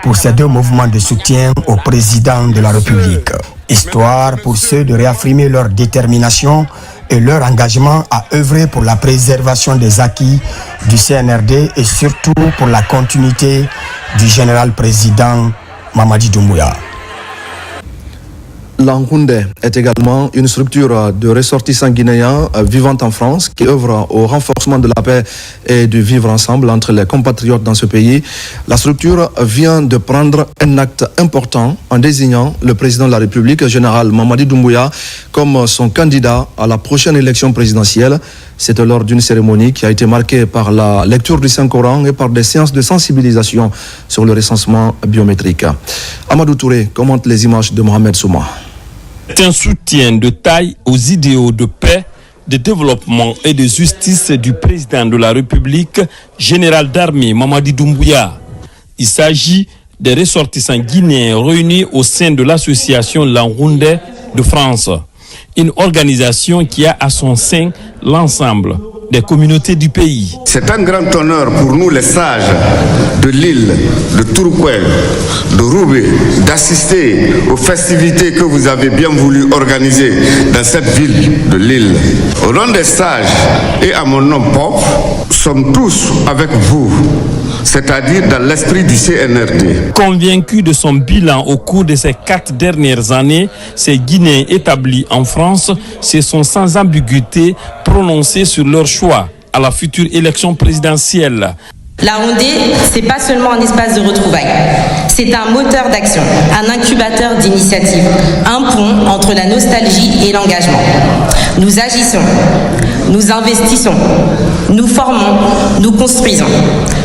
Speaker 22: pour ces deux mouvements de soutien au président de la République. Histoire pour ceux de réaffirmer leur détermination et leur engagement à œuvrer pour la préservation des acquis du CNRD et surtout pour la continuité du général président Mamadi Doumbouya.
Speaker 1: L'Angoundé est également une structure de ressortissants guinéens vivant en France qui œuvre au renforcement de la paix et du vivre ensemble entre les compatriotes dans ce pays. La structure vient de prendre un acte important en désignant le président de la République, général Mamadi Doumbouya, comme son candidat à la prochaine élection présidentielle. C'était lors d'une cérémonie qui a été marquée par la lecture du Saint-Coran et par des séances de sensibilisation sur le recensement biométrique. Amadou Touré commente les images de Mohamed Souma.
Speaker 3: C'est un soutien de taille aux idéaux de paix, de développement et de justice du président de la République, général d'armée Mamadi Doumbouya. Il s'agit des ressortissants guinéens réunis au sein de l'association L'Angoundé de France, une organisation qui a à son sein l'ensemble des communautés du pays.
Speaker 4: C'est un grand honneur pour nous les sages de l'île, de Tourkouel, de Roubaix, d'assister aux festivités que vous avez bien voulu organiser dans cette ville de l'île. Au nom des sages et à mon nom propre, nous sommes tous avec vous, c'est-à-dire dans l'esprit du CNRD.
Speaker 3: Convaincu de son bilan au cours de ces 4 dernières années, ces Guinéens établis en France se sont sans ambiguïté prononcés sur leur choix à la future élection présidentielle.
Speaker 5: L'Angoundé, c'est pas seulement un espace de retrouvailles, c'est un moteur d'action, un incubateur d'initiatives, un pont entre la nostalgie et l'engagement. Nous agissons, nous investissons, nous formons, nous construisons.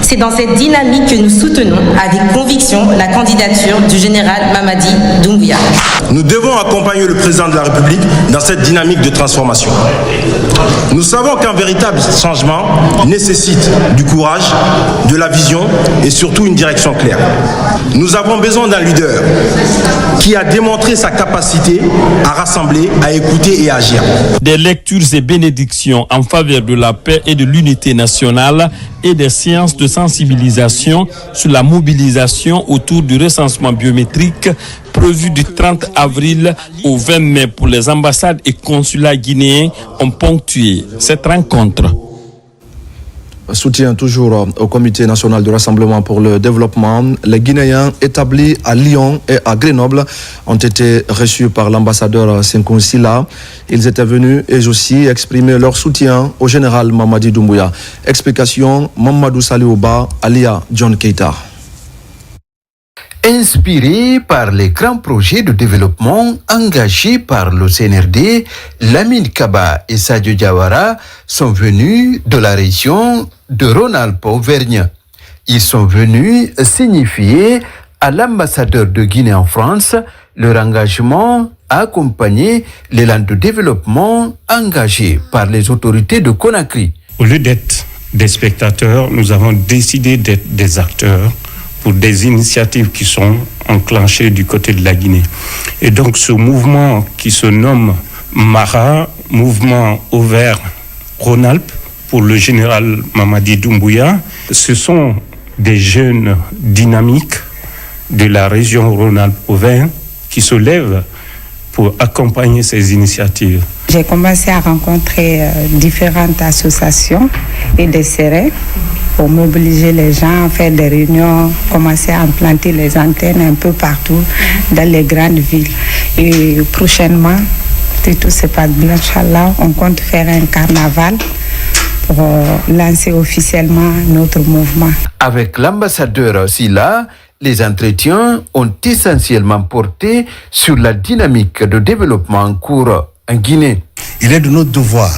Speaker 5: C'est dans cette dynamique que nous soutenons avec conviction la candidature du général Mamadi Doumbouya.
Speaker 6: Nous devons accompagner le président de la République dans cette dynamique de transformation. Nous savons qu'un véritable changement nécessite du courage, de la vision et surtout une direction claire. Nous avons besoin d'un leader qui a démontré sa capacité à rassembler, à écouter et à agir.
Speaker 3: Des lectures et bénédictions en faveur de la paix et de l'unité nationale et des séances de sensibilisation sur la mobilisation autour du recensement biométrique prévu du 30 avril au 20 mai pour les ambassades et consulats guinéens ont ponctué cette rencontre.
Speaker 1: Soutien toujours au Comité national du rassemblement pour le développement. Les Guinéens établis à Lyon et à Grenoble ont été reçus par l'ambassadeur Sekou Silla. Ils étaient venus et aussi exprimer leur soutien au général Mamadi Doumbouya. Explication, Mamadou Saliouba, alia John Keita.
Speaker 7: Inspiré par les grands projets de développement engagés par le CNRD, Lamine Kaba et Sadio Diawara sont venus de la région de Rhône-Alpes-Auvergne. Ils sont venus signifier à l'ambassadeur de Guinée en France leur engagement à accompagner l'élan de développement engagé par les autorités de Conakry.
Speaker 8: Au lieu d'être des spectateurs, nous avons décidé d'être des acteurs pour des initiatives qui sont enclenchées du côté de la Guinée. Et donc ce mouvement qui se nomme MARA, Mouvement Auvergne-Rhône-Alpes, pour le général Mamadi Doumbouya, ce sont des jeunes dynamiques de la région Rhône-Alpes-Auvergne qui se lèvent pour accompagner ces initiatives.
Speaker 25: J'ai commencé à rencontrer différentes associations et des CRE pour mobiliser les gens, faire des réunions, commencer à implanter les antennes un peu partout dans les grandes villes. Et prochainement, si tout se passe bien, Inch'Allah, on compte faire un carnaval pour lancer officiellement notre mouvement.
Speaker 7: Avec l'ambassadeur Silla, les entretiens ont essentiellement porté sur la dynamique de développement en cours en Guinée.
Speaker 26: Il est de notre devoir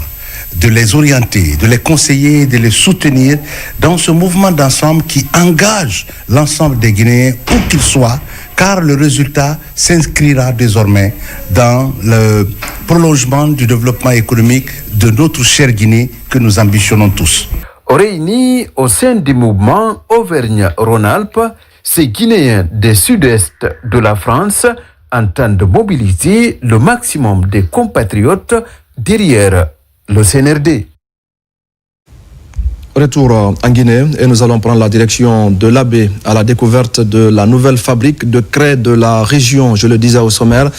Speaker 26: de les orienter, de les conseiller, de les soutenir dans ce mouvement d'ensemble qui engage l'ensemble des Guinéens, où qu'ils soient, car le résultat s'inscrira désormais dans le prolongement du développement économique de notre chère Guinée que nous ambitionnons tous.
Speaker 7: Réunis au sein du mouvement Auvergne-Rhône-Alpes, ces Guinéens du sud-est de la France entendent mobiliser le maximum des compatriotes derrière le CNRD.
Speaker 1: Retour en Guinée et nous allons prendre la direction de l'Abbé à la découverte de la nouvelle fabrique de craie de la région, je le disais au sommaire.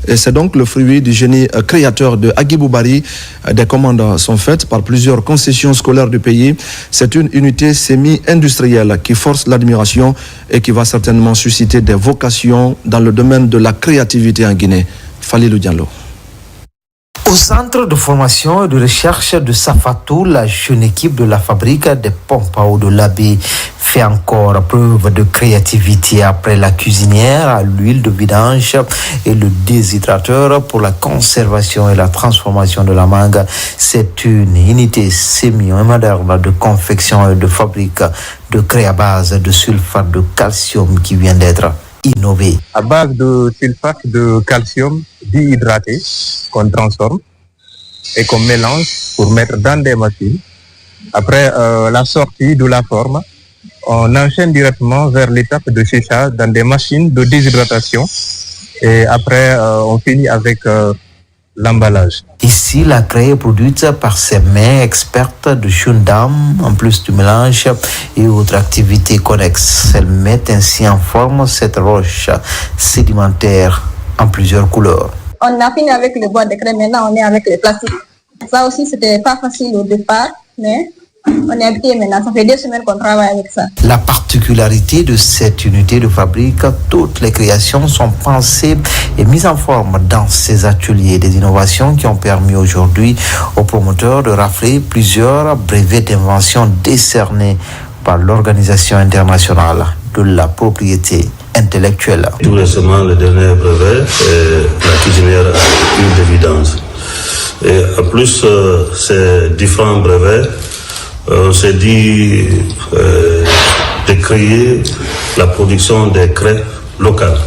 Speaker 1: Et c'est donc le fruit du génie créateur de Agibou Bari. Des commandes sont faites par plusieurs concessions scolaires du pays. C'est une unité semi-industrielle qui force l'admiration et qui va certainement susciter des vocations dans le domaine de la créativité en Guinée. Falilou Diallo.
Speaker 2: Au centre de formation et de recherche de Safatou, la jeune équipe de la fabrique des pompes à eau de l'abbé fait encore preuve de créativité après la cuisinière à l'huile de vidange et le déshydrateur pour la conservation et la transformation de la mangue. C'est une unité semi-moderne de confection et de fabrique de craie à base de sulfate de calcium qui vient d'être innové.
Speaker 9: À base de sulfate de calcium déhydraté qu'on transforme et qu'on mélange pour mettre dans des machines. Après la sortie de la forme, on enchaîne directement vers l'étape de séchage dans des machines de déshydratation et après on finit avec l'emballage.
Speaker 2: Ici, la craie est produite par ses mains expertes de jeunes dames, en plus du mélange et autres activités connexes. Elles mettent ainsi en forme cette roche sédimentaire en plusieurs couleurs.
Speaker 10: On a fini avec le bois de craie, maintenant on est avec les plastiques. Ça aussi, c'était pas facile au départ, mais on est habitué maintenant. Ça fait 2 semaines qu'on travaille avec ça.
Speaker 2: La particularité de cette unité de fabrique, toutes les créations sont pensées et mises en forme dans ces ateliers. Des innovations qui ont permis aujourd'hui aux promoteurs de rafler plusieurs brevets d'invention décernés par l'Organisation internationale de la propriété intellectuelle.
Speaker 12: Tout récemment, le dernier brevet est la cuisinière à huile de vidange. Et en plus, ces différents brevets, on s'est dit de créer la production des craies locales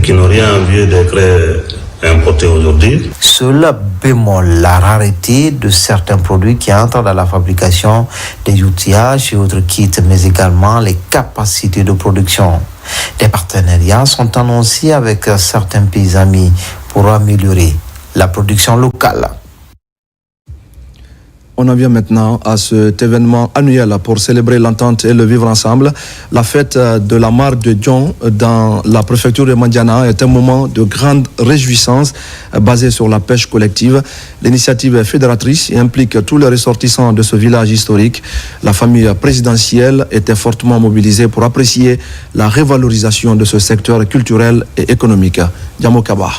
Speaker 12: qui n'ont rien à envier des craies importées aujourd'hui.
Speaker 2: Seul bémol, la rareté de certains produits qui entrent dans la fabrication des outillages et autres kits, mais également les capacités de production. Des partenariats sont annoncés avec certains pays amis pour améliorer la production locale.
Speaker 1: On en vient maintenant à cet événement annuel pour célébrer l'entente et le vivre ensemble. La fête de la mare de Dion dans la préfecture de Mandiana est un moment de grande réjouissance basé sur la pêche collective. L'initiative est fédératrice et implique tous les ressortissants de ce village historique. La famille présidentielle était fortement mobilisée pour apprécier la révalorisation de ce secteur culturel et économique. Diamo Kaba.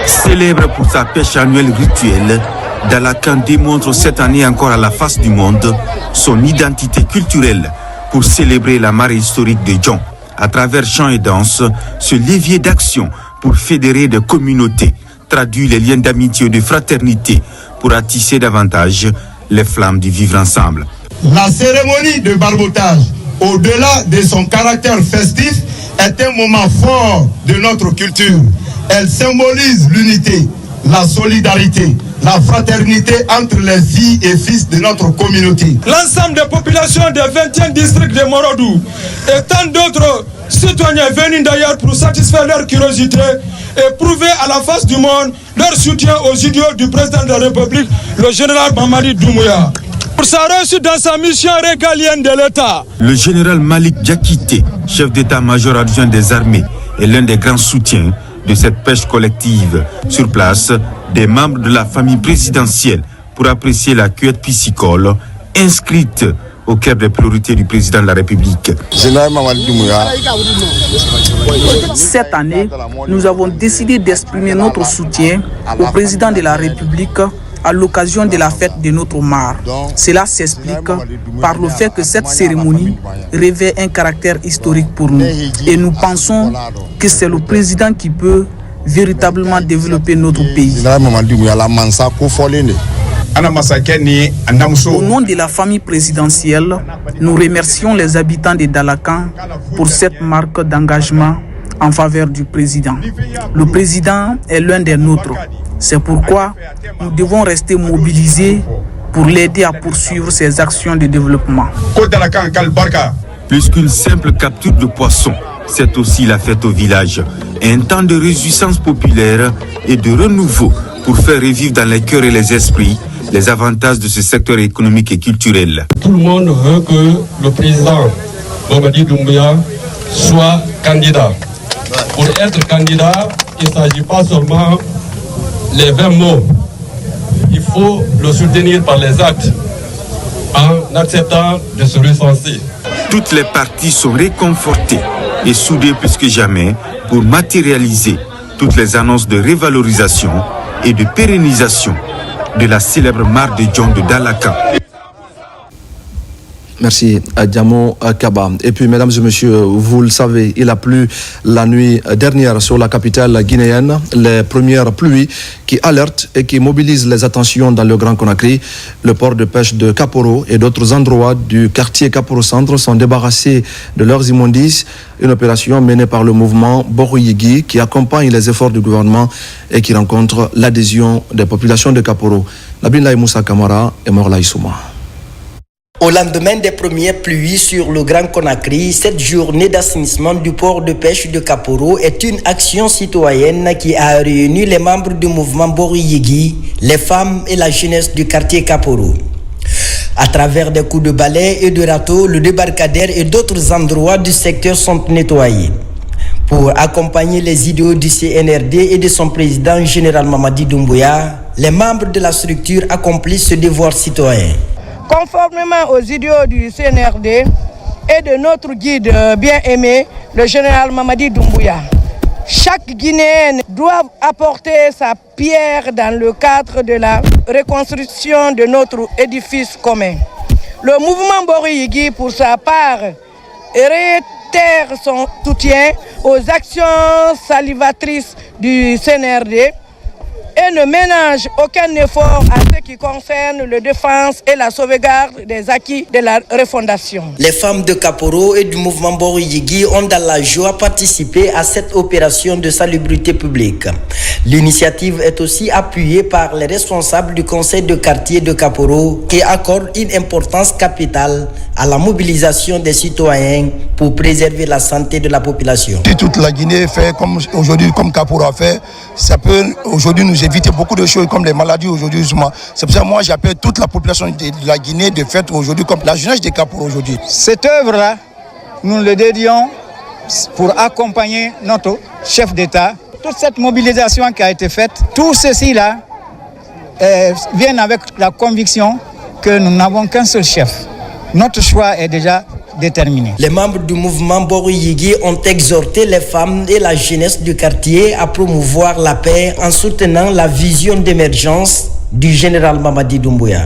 Speaker 13: Célèbre pour sa pêche annuelle rituelle, Dalakan démontre cette année encore à la face du monde son identité culturelle pour célébrer la marée historique de Dion. À travers chants et danses, ce levier d'action pour fédérer des communautés traduit les liens d'amitié et de fraternité pour attisser davantage les flammes du vivre ensemble.
Speaker 15: La cérémonie de barbotage, au-delà de son caractère festif, est un moment fort de notre culture. Elle symbolise l'unité, la solidarité, la fraternité entre les filles et fils de notre communauté.
Speaker 21: L'ensemble des populations des 21 districts de Morodou et tant d'autres citoyens venus d'ailleurs pour satisfaire leur curiosité et prouver à la face du monde leur soutien aux idéaux du président de la République, le général Mamadi Doumbouya. Pour sa réussite dans sa mission régalienne de l'État.
Speaker 13: Le général Malik Diakité, chef d'état-major adjoint des armées, est l'un des grands soutiens de cette pêche collective. Sur place, des membres de la famille présidentielle pour apprécier la cueillette piscicole inscrite au cœur des priorités du président de la République.
Speaker 27: Cette année, nous avons décidé d'exprimer notre soutien au président de la République à l'occasion de la fête de notre mare. Cela s'explique par le fait que cette cérémonie revêt un caractère historique pour nous. Et nous pensons que c'est le président qui peut véritablement développer notre pays. Au nom de la famille présidentielle, nous remercions les habitants de Dalakan pour cette marque d'engagement en faveur du président. Le président est l'un des nôtres. C'est pourquoi nous devons rester mobilisés pour l'aider à poursuivre ses actions de développement.
Speaker 13: Plus qu'une simple capture de poissons, c'est aussi la fête au village. Un temps de réjouissance populaire et de renouveau pour faire revivre dans les cœurs et les esprits les avantages de ce secteur économique et culturel.
Speaker 21: Tout le monde veut que le président Mamadi Doumbouya soit candidat. Pour être candidat, il ne s'agit pas seulement les 20 mots. Il faut le soutenir par les actes en acceptant de se recenser.
Speaker 13: Toutes les parties sont réconfortées et soudées plus que jamais pour matérialiser toutes les annonces de révalorisation et de pérennisation de la célèbre mare de John de Dalakan.
Speaker 1: Merci à Diamo Kaba. Et puis, mesdames et messieurs, vous le savez, il a plu la nuit dernière sur la capitale guinéenne. Les premières pluies qui alertent et qui mobilisent les attentions dans le Grand Conakry. Le port de pêche de Kaporo et d'autres endroits du quartier Kaporo Centre sont débarrassés de leurs immondices. Une opération menée par le mouvement Boruyigi qui accompagne les efforts du gouvernement et qui rencontre l'adhésion des populations de Kaporo. Nabinlaï Moussa Kamara et Morlaï Souma.
Speaker 11: Au lendemain des premières pluies sur le Grand Conakry, cette journée d'assainissement du port de pêche de Kaporo est une action citoyenne qui a réuni les membres du mouvement Boruyigi, les femmes et la jeunesse du quartier Kaporo. À travers des coups de balai et de râteau, le débarcadère et d'autres endroits du secteur sont nettoyés. Pour accompagner les idéaux du CNRD et de son président général Mamadi Doumbouya, les membres de la structure accomplissent ce devoir citoyen.
Speaker 14: Conformément aux idéaux du CNRD et de notre guide bien-aimé, le général Mamadi Doumbouya, chaque Guinéen doit apporter sa pierre dans le cadre de la reconstruction de notre édifice commun. Le mouvement Boruyigi, pour sa part, réitère son soutien aux actions salivatrices du CNRD et ne ménage aucun effort à ce qui concerne la défense et la sauvegarde des acquis de la refondation.
Speaker 11: Les femmes de Kaporo et du mouvement Boruyigi ont dans la joie participé à cette opération de salubrité publique. L'initiative est aussi appuyée par les responsables du conseil de quartier de Kaporo qui accordent une importance capitale à la mobilisation des citoyens pour préserver la santé de la population.
Speaker 16: Si toute la Guinée fait comme aujourd'hui, comme Kaporo a fait, ça peut aujourd'hui nous éviter beaucoup de choses comme les maladies aujourd'hui. C'est pour ça que moi j'appelle toute la population de la Guinée de fait aujourd'hui comme la jeunesse de Kaporo aujourd'hui.
Speaker 17: Cette œuvre-là, nous le dédions pour accompagner notre chef d'État. Toute cette mobilisation qui a été faite, tout ceci-là vient avec la conviction que nous n'avons qu'un seul chef. Notre choix est déjà déterminé.
Speaker 11: Les membres du mouvement Boruyigi ont exhorté les femmes et la jeunesse du quartier à promouvoir la paix en soutenant la vision d'émergence du général Mamadi Doumbouya.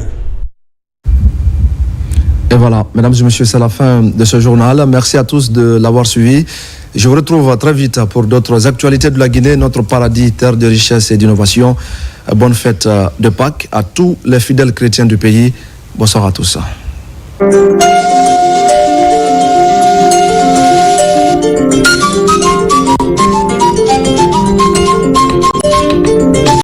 Speaker 1: Et voilà, mesdames et messieurs, c'est la fin de ce journal. Merci à tous de l'avoir suivi. Je vous retrouve très vite pour d'autres actualités de la Guinée, notre paradis, terre de richesse et d'innovation. Bonne fête de Pâques à tous les fidèles chrétiens du pays. Bonsoir à tous.